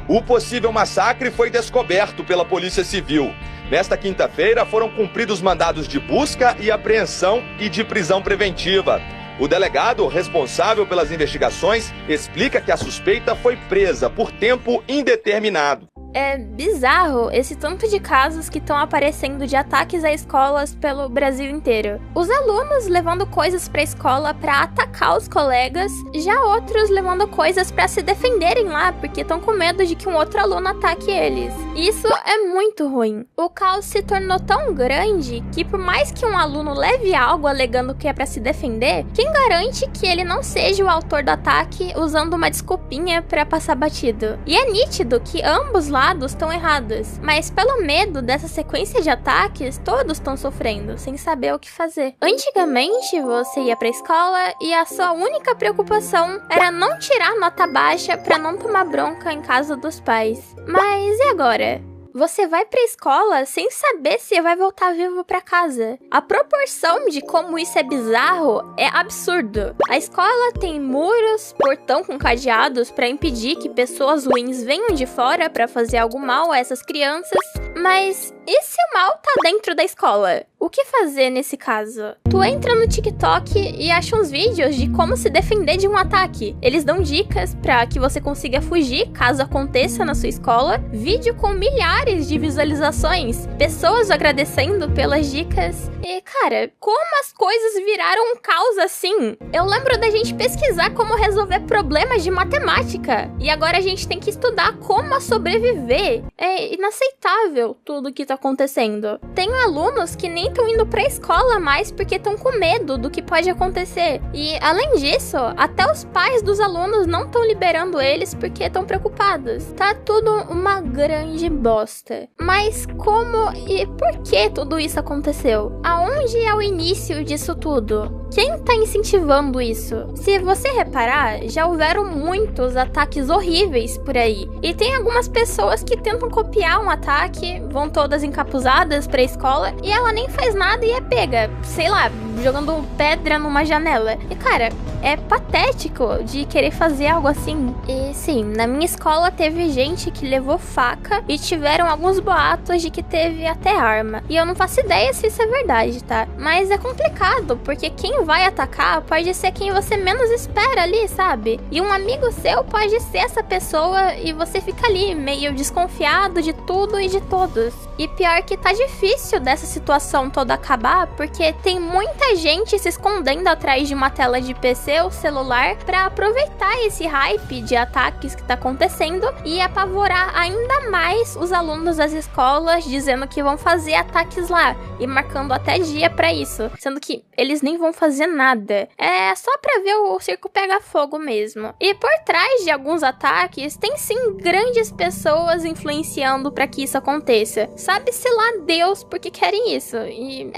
O possível massacre foi descoberto pela Polícia Civil. Nesta quinta-feira foram cumpridos mandados de busca e apreensão e de prisão preventiva. O delegado responsável pelas investigações explica que a suspeita foi presa por tempo indeterminado. É bizarro esse tanto de casos que estão aparecendo de ataques a escolas pelo Brasil inteiro. Os alunos levando coisas pra escola pra atacar os colegas, já outros levando coisas pra se defenderem lá, porque estão com medo de que um outro aluno ataque eles. Isso é muito ruim. O caos se tornou tão grande que por mais que um aluno leve algo alegando que é pra se defender, quem garante que ele não seja o autor do ataque usando uma desculpinha pra passar batido? E é nítido que ambos lados estão errados, mas pelo medo dessa sequência de ataques, todos estão sofrendo, sem saber o que fazer. Antigamente, você ia pra escola e a sua única preocupação era não tirar nota baixa pra não tomar bronca em casa dos pais. Mas e agora? Você vai pra escola sem saber se vai voltar vivo pra casa. A proporção de como isso é bizarro é absurdo. A escola tem muros, portão com cadeados pra impedir que pessoas ruins venham de fora pra fazer algo mal a essas crianças. Mas e se o mal tá dentro da escola? O que fazer nesse caso? Tu entra no TikTok e acha uns vídeos de como se defender de um ataque. Eles dão dicas pra que você consiga fugir caso aconteça na sua escola. Vídeo com milhares de visualizações. Pessoas agradecendo pelas dicas. E, cara, como as coisas viraram um caos assim? Eu lembro da gente pesquisar como resolver problemas de matemática. E agora a gente tem que estudar como sobreviver. É inaceitável tudo que tá acontecendo. Tenho alunos que nem estão indo pra escola mais porque estão com medo do que pode acontecer. E, além disso, até os pais dos alunos não estão liberando eles porque estão preocupados. Tá tudo uma grande bosta. Mas como e por que tudo isso aconteceu? Aonde é o início disso tudo? Quem tá incentivando isso? Se você reparar, já houveram muitos ataques horríveis por aí. E tem algumas pessoas que tentam copiar um ataque, vão todas encapuzadas pra escola, e ela nem faz nada e é pega, sei lá, jogando pedra numa janela. E cara, é patético de querer fazer algo assim. E sim, na minha escola teve gente que levou faca e tiveram alguns boatos de que teve até arma. E eu não faço ideia se isso é verdade, tá? Mas é complicado, porque quem vai atacar pode ser quem você menos espera ali, sabe? E um amigo seu pode ser essa pessoa e você fica ali meio desconfiado de tudo e de todos. E pior que tá difícil dessa situação toda acabar, porque tem muita gente se escondendo atrás de uma tela de PC ou celular pra aproveitar esse hype de ataques que tá acontecendo e apavorar ainda mais os alunos das escolas, dizendo que vão fazer ataques lá e marcando até dia pra isso, sendo que eles nem vão fazer nada. É só pra ver o circo pegar fogo mesmo. E por trás de alguns ataques, tem sim grandes pessoas influenciando pra que isso aconteça. Sabe-se lá Deus porque querem isso. E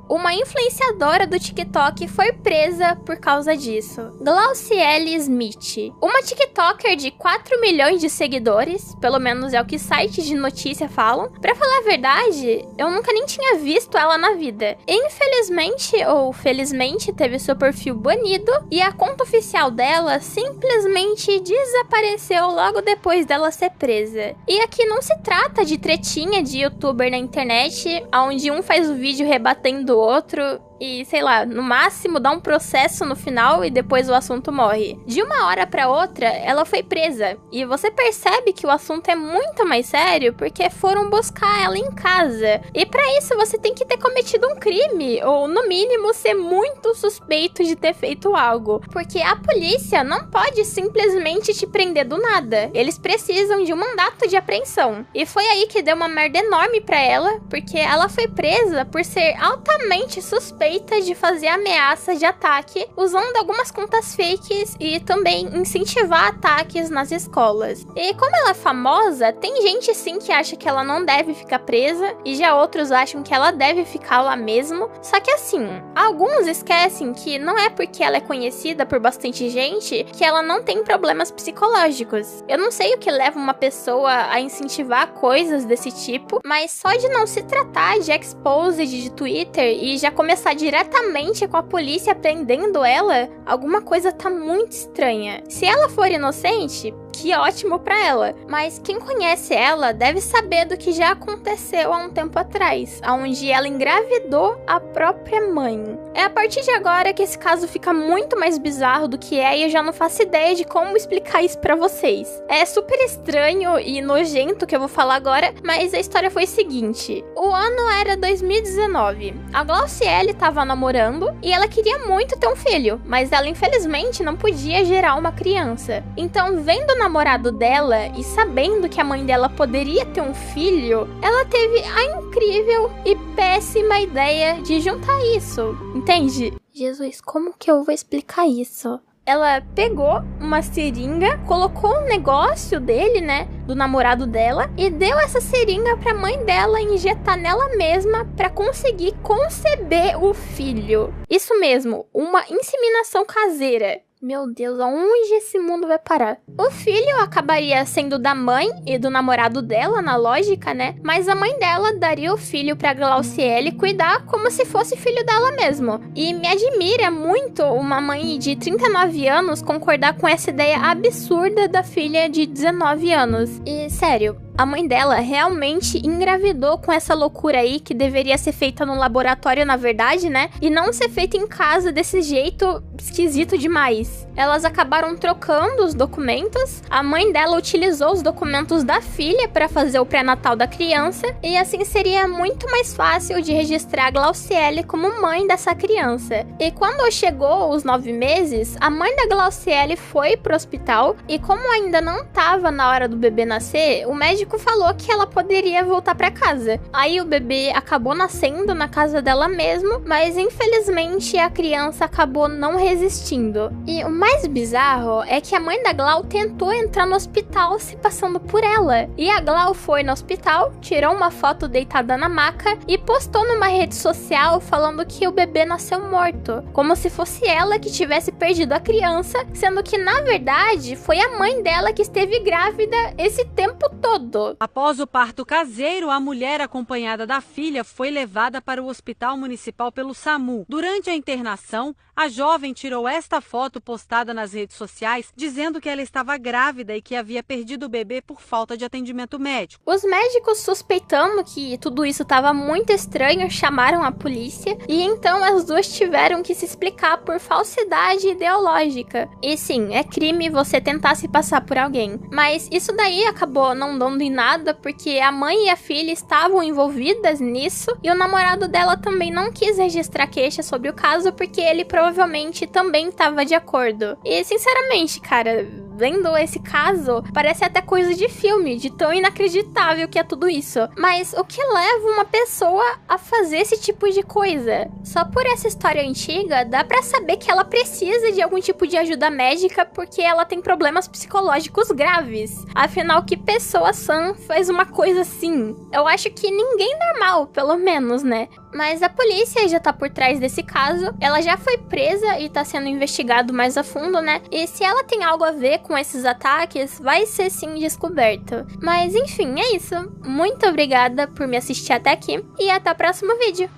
uma influenciadora do TikTok foi presa por causa disso. Glauciele Smith, uma TikToker de 4 milhões de seguidores, pelo menos é o que sites de notícia falam. Pra falar a verdade, eu nunca nem tinha visto ela na vida. Infelizmente, ou felizmente, teve seu perfil banido e a conta oficial dela simplesmente desapareceu logo depois dela ser presa. E aqui não se trata de tretinha de youtuber na internet, onde um faz o vídeo rebatendo o outro e, sei lá, no máximo dá um processo no final e depois o assunto morre. De uma hora pra outra, ela foi presa. E você percebe que o assunto é muito mais sério porque foram buscar ela em casa. E pra isso você tem que ter cometido um crime, ou no mínimo ser muito suspeito de ter feito algo. Porque a polícia não pode simplesmente te prender do nada. Eles precisam de um mandato de apreensão. E foi aí que deu uma merda enorme pra ela, porque ela foi presa por ser altamente suspeita de fazer ameaça de ataque usando algumas contas fakes e também incentivar ataques nas escolas. E como ela é famosa, tem gente sim que acha que ela não deve ficar presa e já outros acham que ela deve ficar lá mesmo. Só que assim, alguns esquecem que não é porque ela é conhecida por bastante gente que ela não tem problemas psicológicos. Eu não sei o que leva uma pessoa a incentivar coisas desse tipo, mas só de não se tratar de exposed de Twitter e já começar diretamente com a polícia prendendo ela, alguma coisa tá muito estranha. Se ela for inocente, que ótimo pra ela. Mas quem conhece ela deve saber do que já aconteceu há um tempo atrás, onde ela engravidou a própria mãe. É a partir de agora que esse caso fica muito mais bizarro do que é, e eu já não faço ideia de como explicar isso pra vocês. É super estranho e nojento o que eu vou falar agora, mas a história foi o seguinte. O ano era 2019. A Glauciele tava namorando e ela queria muito ter um filho, mas ela infelizmente não podia gerar uma criança. Então, vendo o namorado dela e sabendo que a mãe dela poderia ter um filho, ela teve a incrível e péssima ideia de juntar isso. Entende? Jesus, como que eu vou explicar isso? Ela pegou uma seringa, colocou um negócio dele, né, do namorado dela, e deu essa seringa pra mãe dela injetar nela mesma pra conseguir conceber o filho. Isso mesmo, uma inseminação caseira. Meu Deus, aonde esse mundo vai parar? O filho acabaria sendo da mãe e do namorado dela, na lógica, né? Mas a mãe dela daria o filho pra Glauciele cuidar como se fosse filho dela mesmo. E me admira muito uma mãe de 39 anos concordar com essa ideia absurda da filha de 19 anos. E, sério, a mãe dela realmente engravidou com essa loucura aí, que deveria ser feita no laboratório, na verdade, né? E não ser feita em casa desse jeito esquisito demais. Elas acabaram trocando os documentos. A mãe dela utilizou os documentos da filha para fazer o pré-natal da criança. E assim seria muito mais fácil de registrar a Glauciele como mãe dessa criança. E quando chegou os 9 meses, a mãe da Glauciele foi pro hospital. E como ainda não estava na hora do bebê nascer, o médico falou que ela poderia voltar para casa. Aí o bebê acabou nascendo na casa dela mesmo, mas infelizmente a criança acabou não resistindo. E o mais bizarro é que a mãe da Glau tentou entrar no hospital se passando por ela. E a Glau foi no hospital, tirou uma foto deitada na maca e postou numa rede social falando que o bebê nasceu morto, como se fosse ela que tivesse perdido a criança, sendo que na verdade foi a mãe dela que esteve grávida esse tempo todo. Após o parto caseiro, a mulher acompanhada da filha foi levada para o hospital municipal pelo SAMU. Durante a internação, a jovem tirou esta foto postada nas redes sociais, dizendo que ela estava grávida e que havia perdido o bebê por falta de atendimento médico. Os médicos, suspeitando que tudo isso estava muito estranho, chamaram a polícia e então as duas tiveram que se explicar por falsidade ideológica. E sim, é crime você tentar se passar por alguém. Mas isso daí acabou não dando em nada, porque a mãe e a filha estavam envolvidas nisso e o namorado dela também não quis registrar queixa sobre o caso, porque ele provavelmente também estava de acordo. E sinceramente, cara, vendo esse caso, parece até coisa de filme, de tão inacreditável que é tudo isso. Mas o que leva uma pessoa a fazer esse tipo de coisa? Só por essa história antiga, dá pra saber que ela precisa de algum tipo de ajuda médica, porque ela tem problemas psicológicos graves. Afinal, que pessoa sã faz uma coisa assim? Eu acho que ninguém normal, pelo menos, né? Mas a polícia já tá por trás desse caso. Ela já foi presa e tá sendo investigado mais a fundo, né? E se ela tem algo a ver com esses ataques, vai ser sim descoberto. Mas enfim, é isso. Muito obrigada por me assistir até aqui e até o próximo vídeo.